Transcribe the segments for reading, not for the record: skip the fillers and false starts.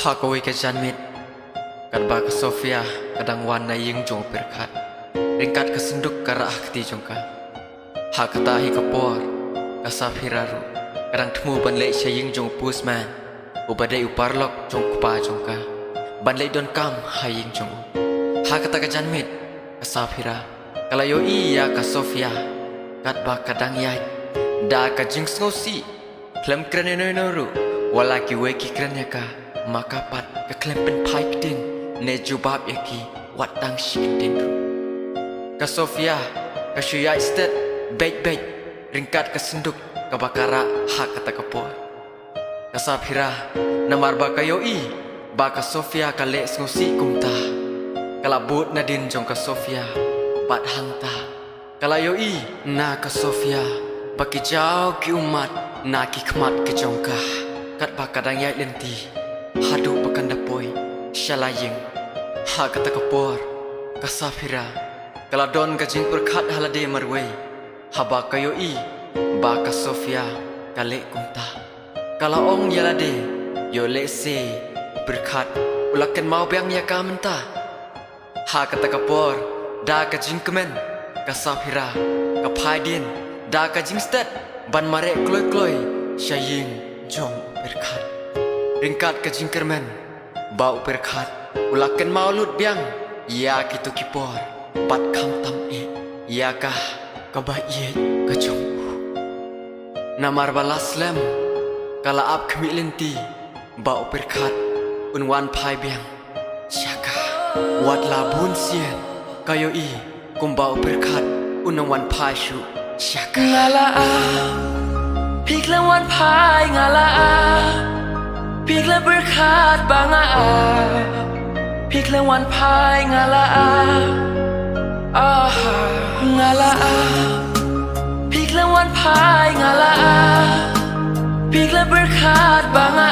Hakaway ka Janmit Kadba ka Sofia kadang wan na yung jong perkat Ringkat ka senduk ka raah kati jong ka Hakatahi ka por ka Safiraru Kadang temu banlay siya yung jong pusman Ubaday uparlok jong kupa jong ka Banlay don kam haying jong Hakata ka Janmit ka Safira Kalayo iya ka Sofia Kadba kadang yay Da ka jing ngosi Klem krene noru Walaki weki krene ka Makapat keklem pai kedin ne jubab yaki wat dang shikin ru ka Sofia ka Shuya istet baik ringkat ke senduk ka bakara hak kata kapor ka Safira namar ba kayo ba ka Sofia ka le ngosi kumta kalabut nadin jong ka Sofia bat hangta kalayo na ka Sofia baki jauh ki umat na ki khmat ke jong ka kat ba kadang yai lenti Hadu pakan dapoi Shalaying Ha kata kapor Ka Safira Kaladon ka jing perkat halade marway Haba kayo Ba ka Sofia Kale kumta Kalaong yalade Yo le se Perkat Ulakan mau biang ya ka menta Ha kata kapor Da ka jing kemen Ka Safira Ka paidin Da ka jing stet Ban marek kloy Shaying jong perkat Ringkat ke jingkermen Bau perkat Ulakan maulud biang Ya kitu kipor Bat kam tam Ya kah Kabayet kejong Namar balas lem Kala ap kemik lenti Bau perkat Unwan pai biang Syaka Wat labun sien Kayo Kumbau perkat Unwan pai syu Syaka Ngala Piklan pai ngala Pikla berkat banga Pikla wan pai ngala ngala Pikla wan pai ngala Pikla berkat banga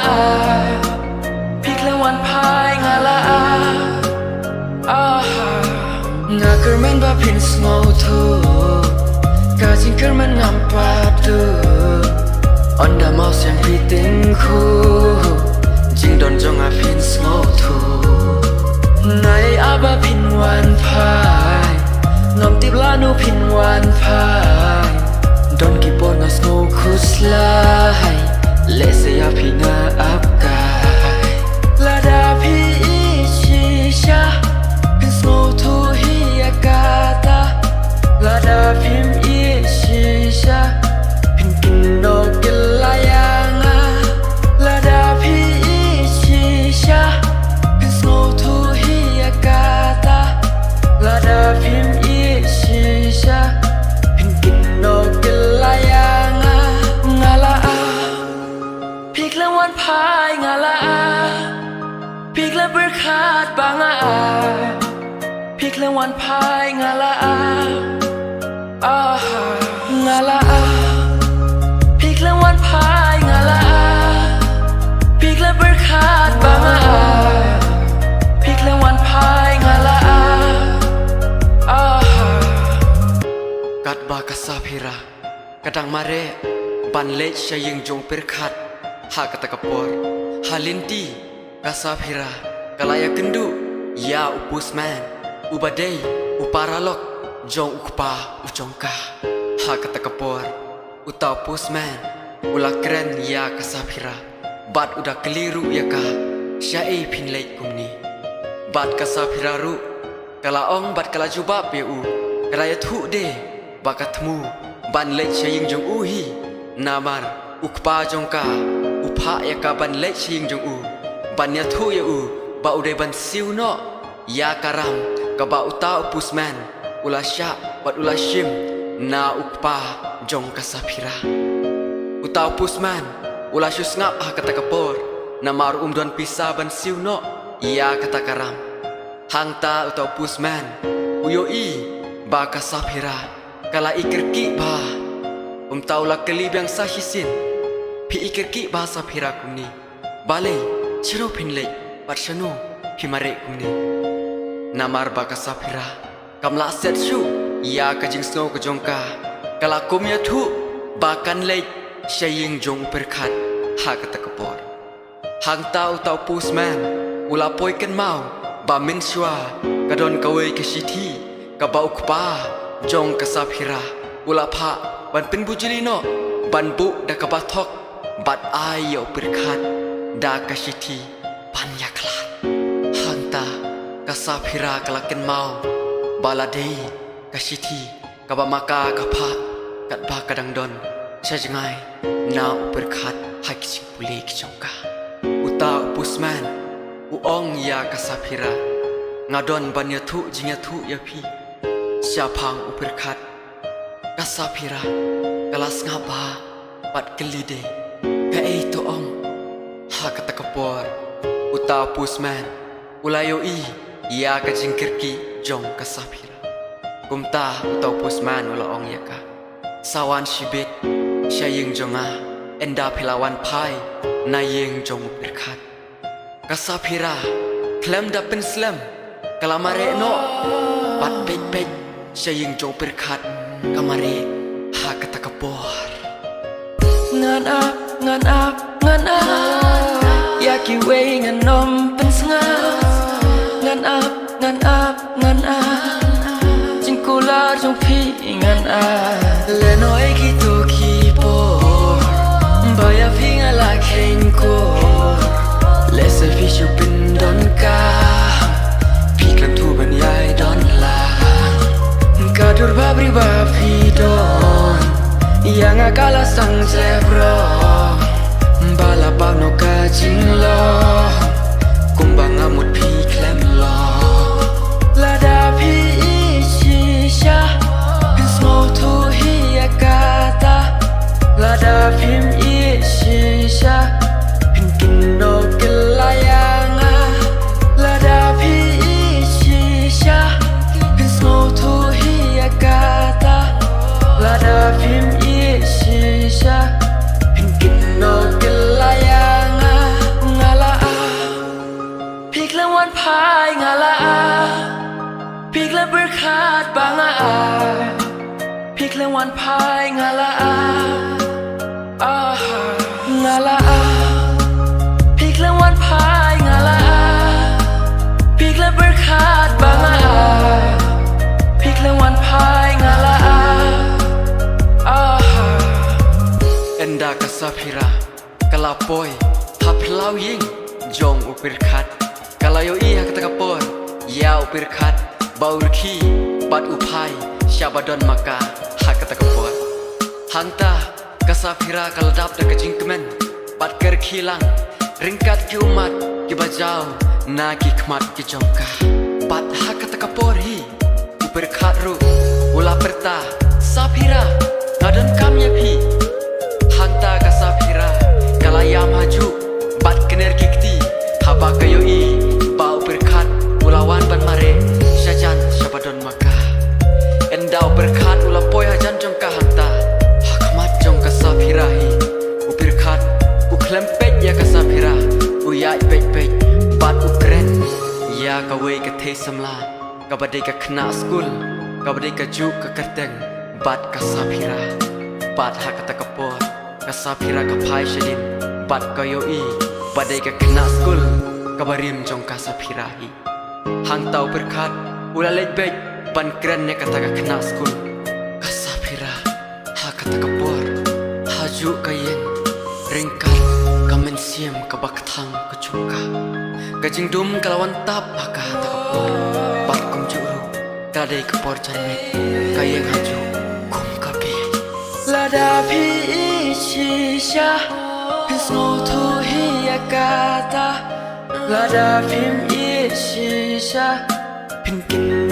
Pikla wan pai ngala Ngakermen ba pin snow tu Kajing kermen nampak tu Onda mouse yang pitingku Jing don jong a pin snow tu Nai aba pin wan pai Ngom tip lanu pin wan pai Don kipor nga snow kuslai Lese ya pina apkai Lada pi ishisha Pin snow tu hiya kata Lada pin ishisha No gelayanga Lada pi ishisha Pisno tu hiya kata Lada pim ishisha Pinkin no gelayanga Ngala Pikla wan pai ngala Pikla berkat banga Pikla wan pai ngala Ngala Pikla wan pai ngala Pikla berkat banga Pikla wan pai ngala Kadba ka Safira Kadang mare Banlej syaying jong perkat Ha kata kapor Halinti ka Safira Kalaya kendu Ya upusman Ubadai Uparalok Jong ukpa Ujongka Ha kata kapor Utau pusman Ula keren ya ka Safira Bat udah keliru ya ka Syai pinlait kumni Bat ka Safira ru Kala ong bat kala jubab ya Raya tu de Baka temu Ban lait syaying jong uhi Namar Ukpa jong ka Upha ya ka ban lait syaying jong Ban ya tu ya Ba udah ban siu no Ya karam Ka ba utau pusman Ula syak Bat ula shim Na ukpa jong ka Safira Utau pusman Ula syus ngap kata kapor Namar duan pisah ban siu no Ia kata karam Hangta utau pusman Uyo Ba ka Safira Kala ikerki ba tau la keli biang sahisin Pi ikerki ba Safira kumni Balai Ciro pinlay Bat syanu Pi mare kumni Namar ba ka Safira Kamla set syu Ya ka jing snow ka jongka Kala kumya tu Bakan late Syaying jong perkat Ha kata kapor Hang tau tau postman Ula poi kan mau Ba min shua Kadon kawai ke shiti Ka bau kpa Jong ka sapira Ula pa Ban pin bujilino Ban bu da ka batok Bat ai yo berkat Da ka shiti Pan yaklat Hang ta Ka sapira kalakin mau Baladei Ka shiti Ka ba maka ka pa Kat ba kadang don Sajangai Na berkat Hai kicing pulih kicongka Uta pusman Uong ya kasapira Ngadon banya tu jinya tu ya pi Siapang uperkat Kasapira Kelas ngapa Pat kelide Ka to ong Ha kata kepor Uta pusman Ulayo i Ya kajingkirki Jong kasapira Kumta uta pusman ula ong ya ka Sawan shibit Syaying jonga Enda pilawan pai Nayeng jong uperkat Kasapira Klem da penslam Kalamare no Pat pek Syaying jong uperkat Kamare Ha kata kepor Ngan ap Yaki wei ngan nom pensngat Ngan ap Jingkular jong pi ngan ap Lenoi kito kipor Baya pinga la kengko Lesa vishu pindon ka Piklam tu ban yai don la Kadur babri bapi don Yang akala sang zebro Bala pano ka jinglo Kumbang amut piklam lo Lada pi ishisha Pinsmo tu hiya kata Lada pim ishisha Pinkin no kelayanga Lada pi ishisha Pinsmo tu hiya kata Lada pim ishisha Pinkin no kelayanga Ngala Piklan wan pai ngala Piklan berkat banga Piklan wan pai ngala Ngala Piklan wan pai ngala Piklan berkat banga Piklan wan pai ngala Enda kasapira Kalapoi Haplau ying Jong upirkat Kalayo iya kata kapor Ya upirkat Baurki Bat upai Syabadon maka Ha kata kapor Hanta Kasapira kaladap da kejingkemen Bat kerkilang Ringkat ki umat Ki bajau Nagi kmat ki jongka Bat ha kata kapor hi Upirkat ru Ula perta Sapira Ngadon kamnya pi Hanta kasapira Kalaya maju Bat kener kikti Haba kayo i Bau berkat Ulawan ban mare Syajan syabadon maka Endau berkat Ula poi hajan jongka hanta Hakmat jongka sapira hi Upirkat Uklempet ya kasapira Uyai pek Bat ukren Ya kawai kethe samla Kabadai ka kena skul Kabadai ka juk ka kerteng Bat kasapira Bat hakata kapor Kasapira kapai syadin Bat kayo i Badai ka kena skul Kabarim jong kasapira hi Hang tau berkat Ula lejbej Ban keren ya kata ka kena skul Kasapira Hakata kapor Haju kayeng Ringkat Kamen siam kabaktang kecungka Gajing dum kalawan tap Haka hata kapor Bat kum juru Kadai kapor janet Kayeng haju Kum kabe Lada pi ishisha Pinsmo tu hiya kata Lada pim ishisha Pinkin